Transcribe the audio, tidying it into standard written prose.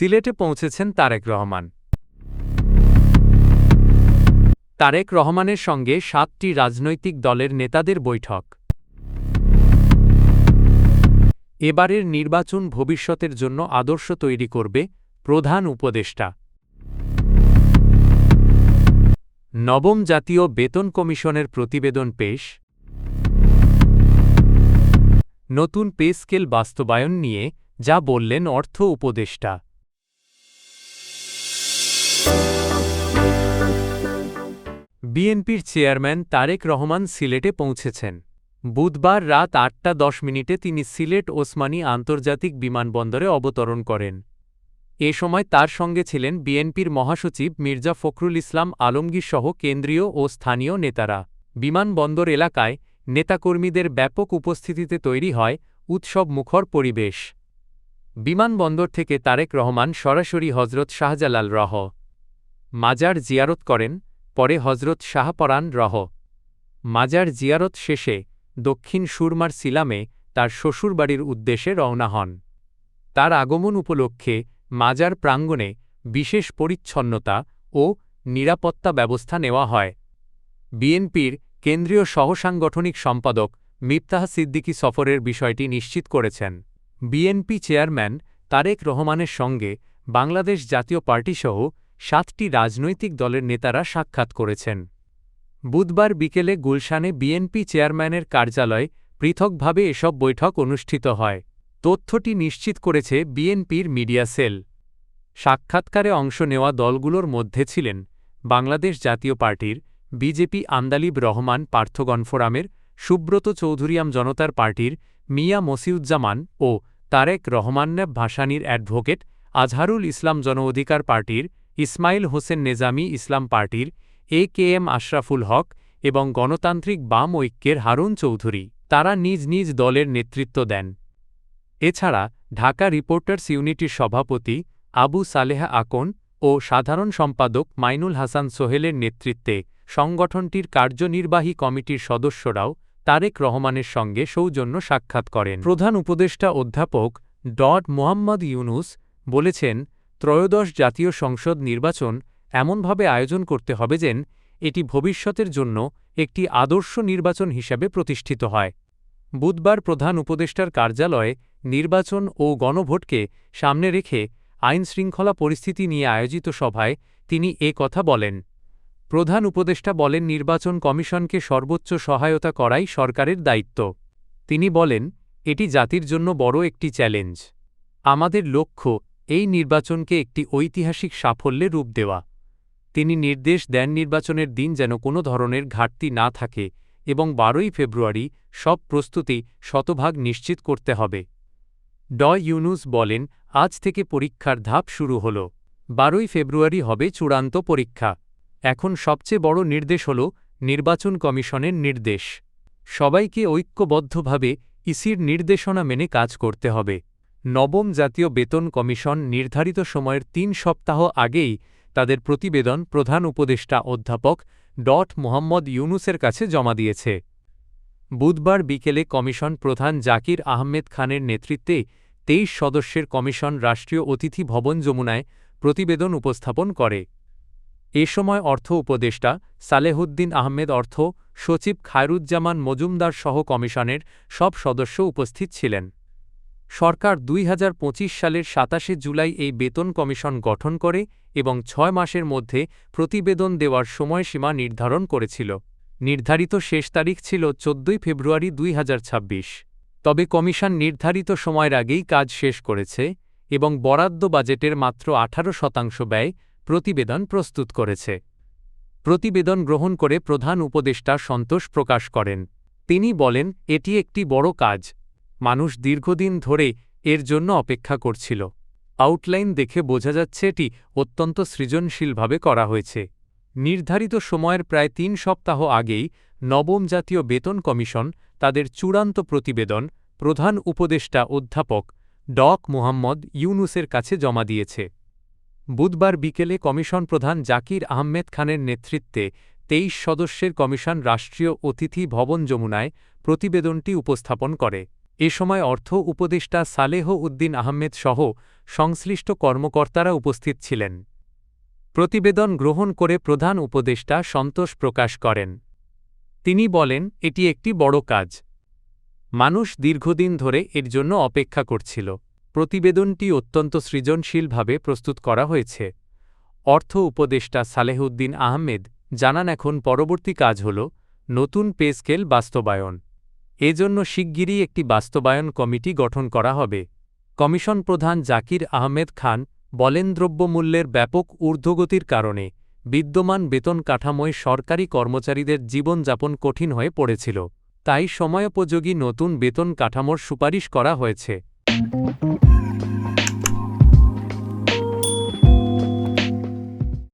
সিলেটে পৌঁছেছেন তারেক রহমান। তারেক রহমানের সঙ্গে ৭টি রাজনৈতিক দলের নেতাদের বৈঠক। এবারের নির্বাচন ভবিষ্যতের জন্য আদর্শ তৈরি করবে, প্রধান উপদেষ্টা। নবম জাতীয় বেতন কমিশনের প্রতিবেদন পেশ। নতুন পে স্কেল বাস্তবায়ন নিয়ে যা বললেন অর্থ উপদেষ্টা। বিএনপির চেয়ারম্যান তারেক রহমান সিলেটে পৌঁছেছেন। বুধবার রাত ৮টা ১০ তিনি সিলেট ওসমানী আন্তর্জাতিক বিমানবন্দরে অবতরণ করেন। এ সময় তার সঙ্গে ছিলেন বিএনপির মহাসচিব মির্জা ফখরুল ইসলাম আলমগীর সহ কেন্দ্রীয় ও স্থানীয় নেতারা। বিমানবন্দর এলাকায় নেতাকর্মীদের ব্যাপক উপস্থিতিতে তৈরি হয় উৎসবমুখর পরিবেশ। বিমানবন্দর থেকে তারেক রহমান সরাসরি হজরত শাহজালাল রহ. মাজার জিয়ারত করেন, পরে হজরত শাহপরান রহ. মাজার জিয়ারত শেষে দক্ষিণ সুরমার সিলামে তার শ্বশুরবাড়ির উদ্দেশ্যে রওনা হন। তার আগমন উপলক্ষে মাজার প্রাঙ্গণে বিশেষ পরিচ্ছন্নতা ও নিরাপত্তা ব্যবস্থা নেওয়া হয়। বিএনপির কেন্দ্রীয় সহসাংগঠনিক সম্পাদক মিফতাহ সিদ্দিকী সফরের বিষয়টি নিশ্চিত করেছেন। বিএনপি চেয়ারম্যান তারেক রহমানের সঙ্গে বাংলাদেশ জাতীয় পার্টিসহ ৭টি রাজনৈতিক দলের নেতারা সাক্ষাৎ করেছেন। বুধবার বিকেলে গুলশানে বিএনপি চেয়ারম্যানের কার্যালয়ে পৃথকভাবে এসব বৈঠক অনুষ্ঠিত হয়। তথ্যটি নিশ্চিত করেছে বিএনপির মিডিয়া সেল। সাক্ষাৎকারে অংশ নেওয়া দলগুলোর মধ্যে ছিলেন বাংলাদেশ জাতীয় পার্টির বিজেপি আন্দালিব রহমান পার্থগণ ফোরামের সুব্রত চৌধুরিয়াম জনতার পার্টির মিয়া মসিউজ্জামান ও তারেক রহমান্যাব ভাসানীর অ্যাডভোকেট আজহারুল ইসলাম জনঅধিকার পার্টির ইসমাইল হোসেন নেজামী ইসলাম পার্টির একেএম আশরাফুল হক এবং গণতান্ত্রিক বাম ঐক্যের হারুন চৌধুরী। তারা নিজ নিজ দলের নেতৃত্ব দেন। এছাড়া ঢাকা রিপোর্টার্স ইউনিটির সভাপতি আবু সালেহা আকন ও সাধারণ সম্পাদক মাইনুল হাসান সোহেলের নেতৃত্বে সংগঠনটির কার্যনির্বাহী কমিটির সদস্যরাও তারেক রহমানের সঙ্গে সৌজন্য সাক্ষাৎ করেন। প্রধান উপদেষ্টা অধ্যাপক মোহাম্মদ ইউনুস বলেছেন, ত্রয়োদশ জাতীয় সংসদ নির্বাচন এমনভাবে আয়োজন করতে হবে যেন এটি ভবিষ্যতের জন্য একটি আদর্শ নির্বাচন হিসাবে প্রতিষ্ঠিত হয়। বুধবার প্রধান উপদেষ্টার কার্যালয়ে নির্বাচন ও গণভোটকে সামনে রেখে আইনশৃঙ্খলা পরিস্থিতি নিয়ে আয়োজিত সভায় তিনি এ কথা বলেন। প্রধান উপদেষ্টা বলেন, নির্বাচন কমিশনকে সর্বোচ্চ সহায়তা করাই সরকারের দায়িত্ব। তিনি বলেন, এটি জাতির জন্য বড় একটি চ্যালেঞ্জ। আমাদের লক্ষ্য এই নির্বাচনকে একটি ঐতিহাসিক সাফল্যে রূপ দেওয়া। তিনি নির্দেশ দেন নির্বাচনের দিন যেন কোনো ধরনের ঘাটতি না থাকে এবং ১২ই ফেব্রুয়ারি সব প্রস্তুতি শতভাগ নিশ্চিত করতে হবে। ইউনুস বলেন, আজ থেকে পরীক্ষার ধাপ শুরু হল। ১২ই ফেব্রুয়ারি হবে চূড়ান্ত পরীক্ষা। এখন সবচেয়ে বড় নির্দেশ হল নির্বাচন কমিশনের নির্দেশ। সবাইকে ঐক্যবদ্ধভাবে ইসির নির্দেশনা মেনে কাজ করতে হবে। নবম জাতীয় বেতন কমিশন নির্ধারিত সময়ের ৩ সপ্তাহ আগেই তাদের প্রতিবেদন প্রধান উপদেষ্টা অধ্যাপক মোহাম্মদ ইউনুসের কাছে জমা দিয়েছে। বুধবার বিকেলে কমিশন প্রধান জাকির আহমেদ খানের নেতৃত্বে ২৩ সদস্যের কমিশন রাষ্ট্রীয় অতিথি ভবন যমুনায় প্রতিবেদন উপস্থাপন করে। এ সময় অর্থ উপদেষ্টা সালেহুদ্দিন আহমেদ, অর্থ সচিব খায়রুজ্জামান মজুমদার সহ কমিশনের সব সদস্য উপস্থিত ছিলেন। সরকার ২০২৫ সালের ২৭শে জুলাই এই বেতন কমিশন গঠন করে এবং ৬ মাসের মধ্যে প্রতিবেদন দেওয়ার সময়সীমা নির্ধারণ করেছিল। নির্ধারিত শেষ তারিখ ছিল ১৪ই ফেব্রুয়ারি ২০২৬। তবে কমিশন নির্ধারিত সময়ের আগেই কাজ শেষ করেছে এবং বরাদ্দ বাজেটের মাত্র ১৮% ব্যয় প্রতিবেদন প্রস্তুত করেছে। প্রতিবেদন গ্রহণ করে প্রধান উপদেষ্টা সন্তোষ প্রকাশ করেন। তিনি বলেন, এটি একটি বড় কাজ। মানুষ দীর্ঘদিন ধরে এর জন্য অপেক্ষা করছিল। আউটলাইন দেখে বোঝা যাচ্ছে এটি অত্যন্ত সৃজনশীলভাবে করা হয়েছে। নির্ধারিত সময়ের প্রায় ৩ সপ্তাহ আগেই নবম জাতীয় বেতন কমিশন তাদের চূড়ান্ত প্রতিবেদন প্রধান উপদেষ্টা অধ্যাপক মোহাম্মদ ইউনুসের কাছে জমা দিয়েছে। বুধবার বিকেলে কমিশন প্রধান জাকির আহমেদ খানের নেতৃত্বে ২৩ সদস্যের কমিশন রাষ্ট্রীয় অতিথি ভবন যমুনায় প্রতিবেদনটি উপস্থাপন করে। এ সময় অর্থ উপদেষ্টা সালেহ উদ্দিন আহমেদ সহ সংশ্লিষ্ট কর্মকর্তারা উপস্থিত ছিলেন। প্রতিবেদন গ্রহণ করে প্রধান উপদেষ্টা সন্তোষ প্রকাশ করেন। তিনি বলেন, এটি একটি বড় কাজ। মানুষ দীর্ঘদিন ধরে এর জন্য অপেক্ষা করছিল। প্রতিবেদনটি অত্যন্ত সৃজনশীলভাবে প্রস্তুত করা হয়েছে। অর্থ উপদেষ্টা সালেহউদ্দিন আহমেদ জানান, এখন পরবর্তী কাজ হল নতুন পে স্কেল বাস্তবায়ন। এজন্য শিগগিরই একটি বাস্তবায়ন কমিটি গঠন করা হবে। কমিশন প্রধান জাকির আহমেদ খান বলেন, দ্রব্যমূল্যের ব্যাপক ঊর্ধ্বগতির কারণে বিদ্যমান বেতন কাঠামোয় সরকারি কর্মচারীদের জীবনযাপন কঠিন হয়ে পড়েছিল। তাই সময়োপযোগী নতুন বেতন কাঠামোর সুপারিশ করা হয়েছে।